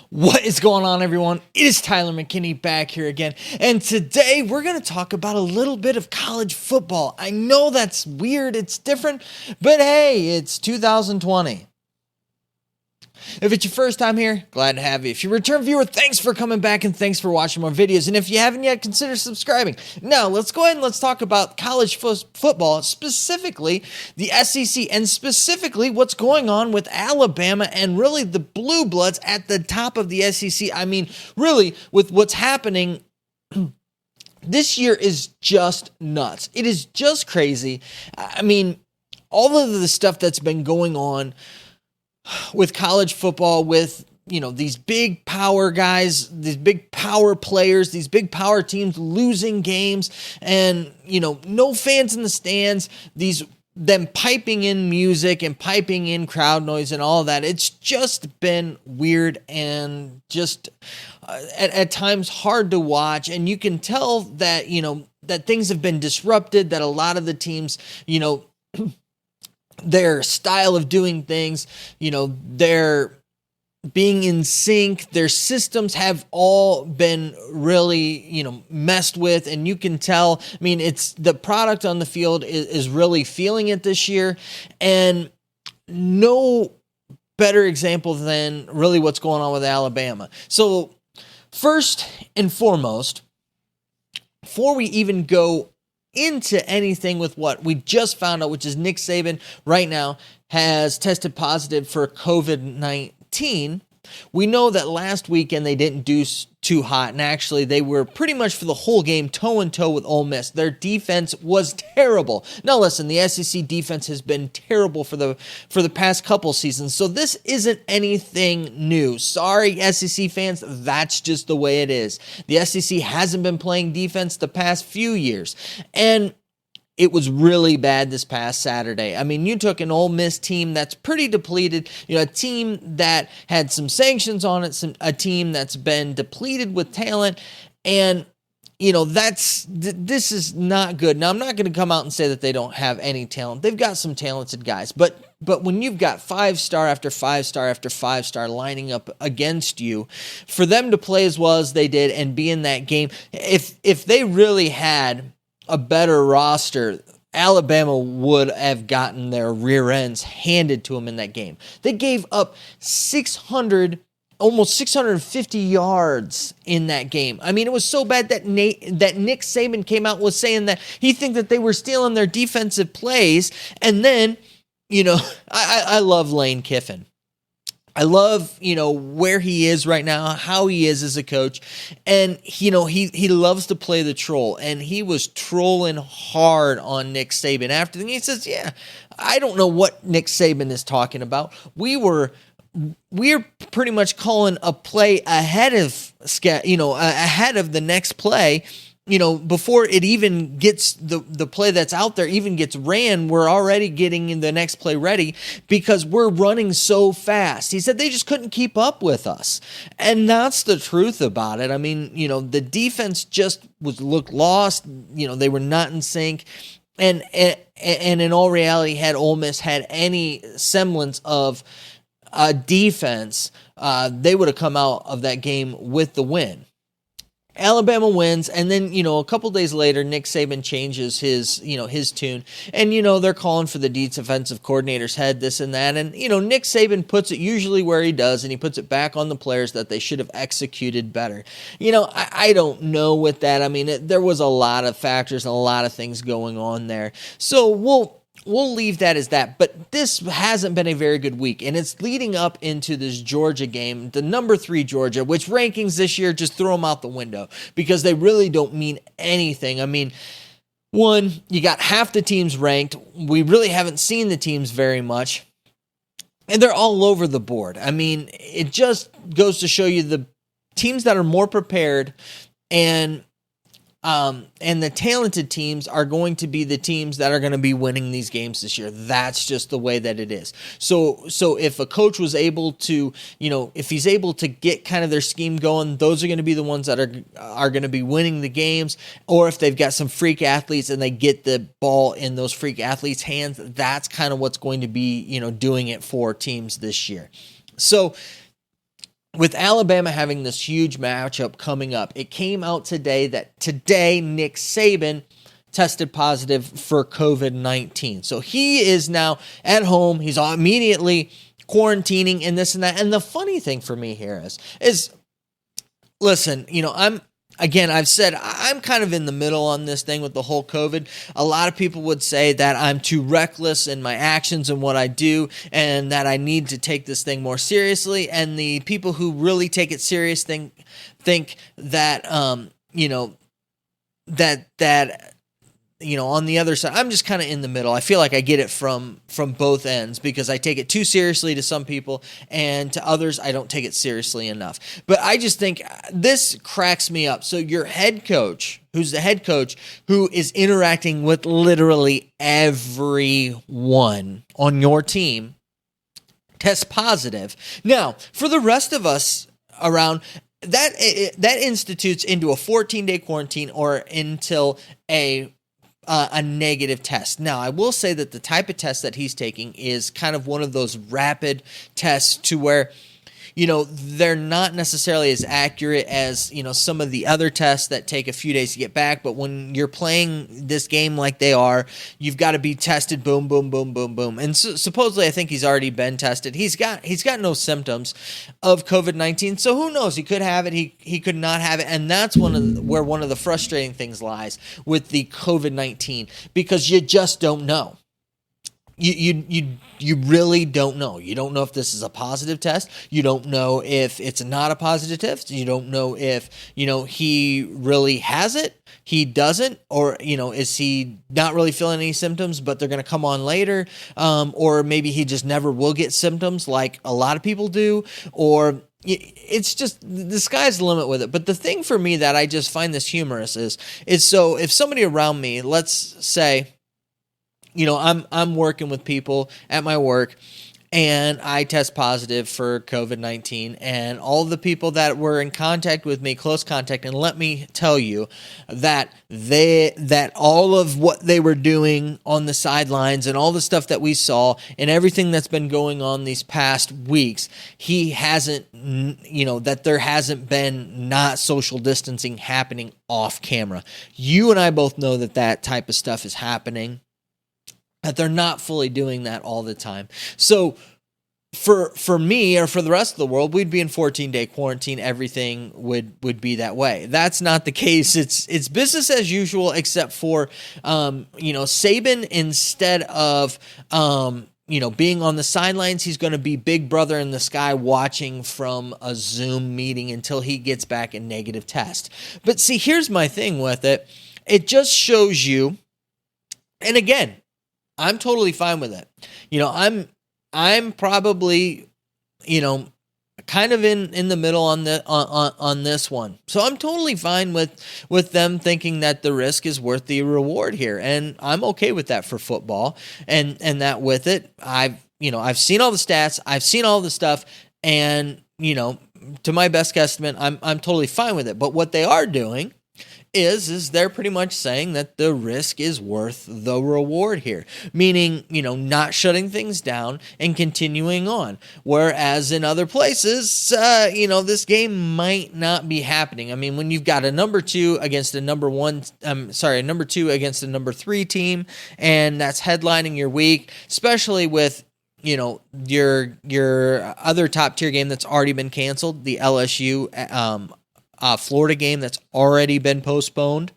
What is going on, everyone? It is Tyler McKinney back here again, and today we're going to talk about a little bit of college football. I know that's weird, it's different, but hey, it's 2020. If it's your first time here, glad to have you. If you're a return viewer, thanks for coming back and thanks for watching more videos. And if you haven't yet, consider subscribing. Now, let's go ahead and let's talk about college football, specifically the SEC, and specifically what's going on with Alabama and really the Blue Bloods at the top of the SEC. I mean, really, with what's happening this year is just nuts. It is just crazy. I mean, all of the stuff that's been going on with college football, with, these big power guys, these big power players, these big power teams losing games, and, no fans in the stands, them piping in music and piping in crowd noise and all that. It's just been weird and just at times hard to watch. And you can tell that, that things have been disrupted, that a lot of the teams, their style of doing things, their being in sync, their systems have all been really, messed with. And you can tell, it's the product on the field is really feeling it this year. And no better example than really what's going on with Alabama. So first and foremost, before we even go into anything with what we just found out, which is Nick Saban right now has tested positive for COVID-19. We know that last weekend they didn't do too hot, and actually they were pretty much for the whole game toe-and-toe with Ole Miss. Their defense was terrible. Now listen, the SEC defense has been terrible for the past couple seasons, so this isn't anything new. Sorry, SEC fans, that's just the way it is. The SEC hasn't been playing defense the past few years, and it was really bad this past Saturday. You took an Ole Miss team that's pretty depleted, a team that had some sanctions on it, a team that's been depleted with talent, and this is not good. Now, I'm not going to come out and say that they don't have any talent. They've got some talented guys, but when you've got 5-star after 5-star after 5-star lining up against you, for them to play as well as they did and be in that game, if they really had a better roster, Alabama would have gotten their rear ends handed to them in that game. They gave up almost 650 yards in that game. It was so bad that Nick Saban came out and was saying that he think that they were stealing their defensive plays. And then, I love Lane Kiffin. I love, where he is right now, how he is as a coach. And, he loves to play the troll. And he was trolling hard on Nick Saban after. And he says, yeah, I don't know what Nick Saban is talking about. We're pretty much calling a play ahead of, ahead of the next play. Before it even gets the play that's out there even gets ran, we're already getting the next play ready because we're running so fast. He said they just couldn't keep up with us. And that's the truth about it. The defense just looked lost. They were not in sync. And in all reality, had Ole Miss had any semblance of a defense, they would have come out of that game with the win. Alabama wins, and then, a couple days later, Nick Saban changes his tune, and, they're calling for the defensive coordinator's head, this and that, and, Nick Saban puts it usually where he does, and he puts it back on the players that they should have executed better. I don't know with that. There was a lot of factors and a lot of things going on there, so we'll leave that as that, but this hasn't been a very good week, and it's leading up into this Georgia game, the number 3 Georgia, which rankings this year, just throw them out the window because they really don't mean anything. One, you got half the teams ranked. We really haven't seen the teams very much, and they're all over the board. It just goes to show you the teams that are more prepared and the talented teams are going to be the teams that are going to be winning these games this year. That's just the way that it is. So if a coach was able to, if he's able to get kind of their scheme going, those are going to be the ones that are going to be winning the games. Or if they've got some freak athletes and they get the ball in those freak athletes' hands, that's kind of what's going to be, doing it for teams this year. So with Alabama having this huge matchup coming up, it came out today that Nick Saban tested positive for COVID-19. So he is now at home. He's immediately quarantining and this and that. And the funny thing for me here is listen, I've said I'm kind of in the middle on this thing with the whole COVID. A lot of people would say that I'm too reckless in my actions and what I do, and that I need to take this thing more seriously. And the people who really take it serious think that on the other side, I'm just kind of in the middle. I feel like I get it from both ends, because I take it too seriously to some people, and to others, I don't take it seriously enough. But I just think this cracks me up. So your head coach, who's the head coach, who is interacting with literally everyone on your team, tests positive. Now, for the rest of us around, that institutes into a 14-day quarantine or until a negative test. Now, I will say that the type of test that he's taking is kind of one of those rapid tests to where, they're not necessarily as accurate as, some of the other tests that take a few days to get back. But when you're playing this game like they are, you've got to be tested, boom, boom, boom, boom, boom. And supposedly, I think he's already been tested. He's got no symptoms of COVID-19. So who knows? He could have it. He could not have it. And that's where one of the frustrating things lies with the COVID-19, because you just don't know. You really don't know. You don't know if this is a positive test. You don't know if it's not a positive test. You don't know if, he really has it, he doesn't, or, is he not really feeling any symptoms, but they're going to come on later. Or maybe he just never will get symptoms like a lot of people do, or it's just the sky's the limit with it. But the thing for me that I just find this humorous is so if somebody around me, let's say, I'm working with people at my work, and I test positive for COVID-19, and all the people that were in contact with me, close contact, and let me tell you that all of what they were doing on the sidelines and all the stuff that we saw and everything that's been going on these past weeks, that there hasn't been not social distancing happening off camera. You and I both know that type of stuff is happening, that they're not fully doing that all the time. So for me, or for the rest of the world, we'd be in 14-day quarantine. Everything would be that way. That's not the case. It's business as usual, except for, Saban, instead of, being on the sidelines, he's going to be big brother in the sky watching from a Zoom meeting until he gets back a negative test. But see, here's my thing with it. It just shows you, and again, I'm totally fine with it. I'm probably, kind of in the middle on this one. So I'm totally fine with them thinking that the risk is worth the reward here, and I'm okay with that for football. And that with it, I've seen all the stats, I've seen all the stuff, and to my best estimate, I'm totally fine with it. But what they are doing is they're pretty much saying that the risk is worth the reward here, meaning, not shutting things down and continuing on. Whereas in other places, this game might not be happening. I mean, when you've got a number two against a number two against a number three team, and that's headlining your week, especially with your other top tier game that's already been canceled, the LSU Florida game that's already been postponed.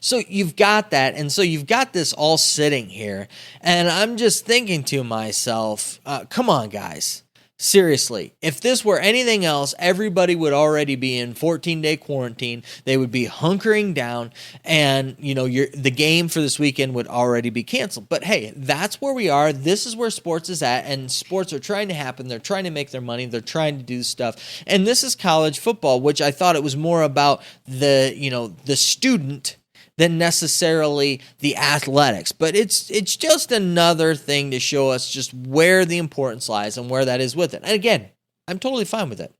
So you've got that, and so you've got this all sitting here, and I'm just thinking to myself, come on, guys. Seriously, if this were anything else, everybody would already be in 14-day quarantine. They would be hunkering down, and the game for this weekend would already be canceled. But hey, that's where we are. This is where sports is at, and sports are trying to happen. They're trying to make their money. They're trying to do stuff. And this is college football, which I thought it was more about the student than necessarily the athletics. But it's just another thing to show us just where the importance lies and where that is with it. And again, I'm totally fine with it.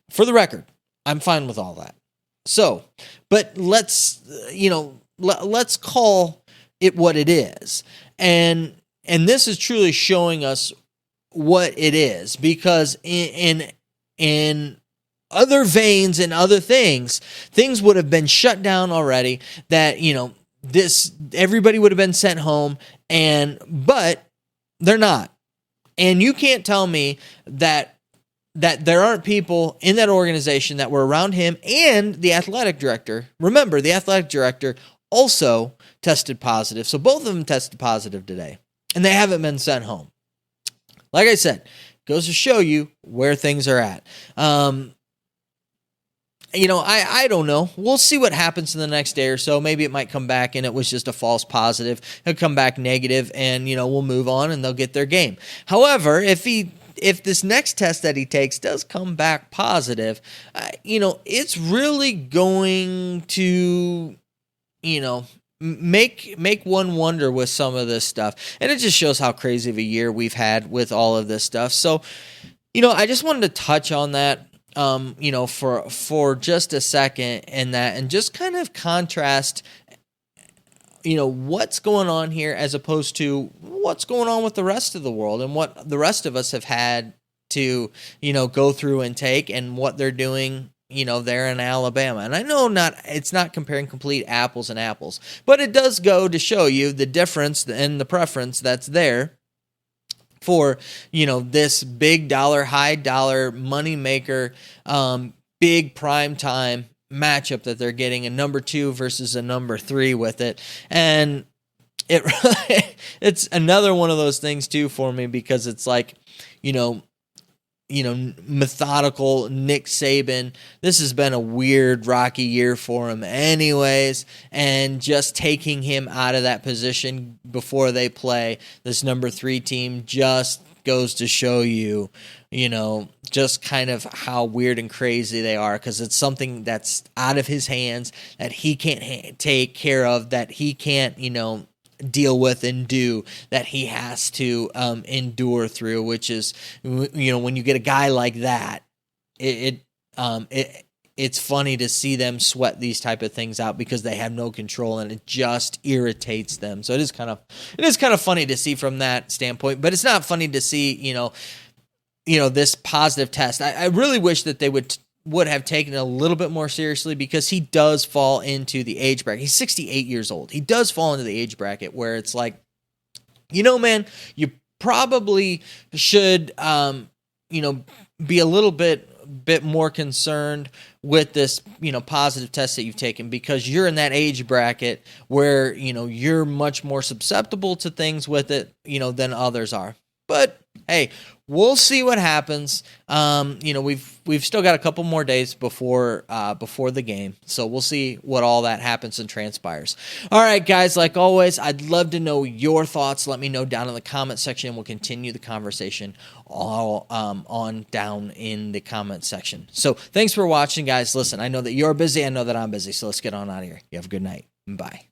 For the record, I'm fine with all that. So, but let's call it what it is. And this is truly showing us what it is, because in in other veins and other things would have been shut down already, that, everybody would have been sent home, but they're not. And you can't tell me that there aren't people in that organization that were around him and the athletic director. Remember, the athletic director also tested positive. So both of them tested positive today, and they haven't been sent home. Like I said, goes to show you where things are at. I don't know. We'll see what happens in the next day or so. Maybe it might come back and it was just a false positive. It'll come back negative, and, we'll move on and they'll get their game. However, if this next test that he takes does come back positive, it's really going to, make one wonder with some of this stuff. And it just shows how crazy of a year we've had with all of this stuff. So, I just wanted to touch on that, for just a second, and just kind of contrast, what's going on here as opposed to what's going on with the rest of the world and what the rest of us have had to, go through and take, and what they're doing, there in Alabama. And I know it's not comparing complete apples and apples, but it does go to show you the difference and the preference that's there for, this big dollar, high dollar money maker, big prime time matchup that they're getting, a number 2 versus a number 3 with it. And it's another one of those things too for me, because it's like, methodical Nick Saban. This has been a weird, rocky year for him anyways, and just taking him out of that position before they play this number 3 team just goes to show you, just kind of how weird and crazy they are, because it's something that's out of his hands that he can't take care of, that he can't, deal with and do, that he has to endure through, which is, when you get a guy like that, it's funny to see them sweat these type of things out, because they have no control, and it just irritates them. So it is kind of funny to see from that standpoint, but it's not funny to see, this positive test. I really wish that they would have taken it a little bit more seriously, because he does fall into the age bracket. He's 68 years old. He does fall into the age bracket where it's like, man, you probably should, be a little bit more concerned with this, positive test that you've taken, because you're in that age bracket where, you're much more susceptible to things with it, than others are. But hey, we'll see what happens. We've still got a couple more days before the game, so we'll see what all that happens and transpires. All right, guys, like always, I'd love to know your thoughts. Let me know down in the comment section. We'll continue the conversation all on down in the comment section. So thanks for watching, guys. Listen, I know that you're busy. I know that I'm busy, so let's get on out of here. You have a good night. Bye.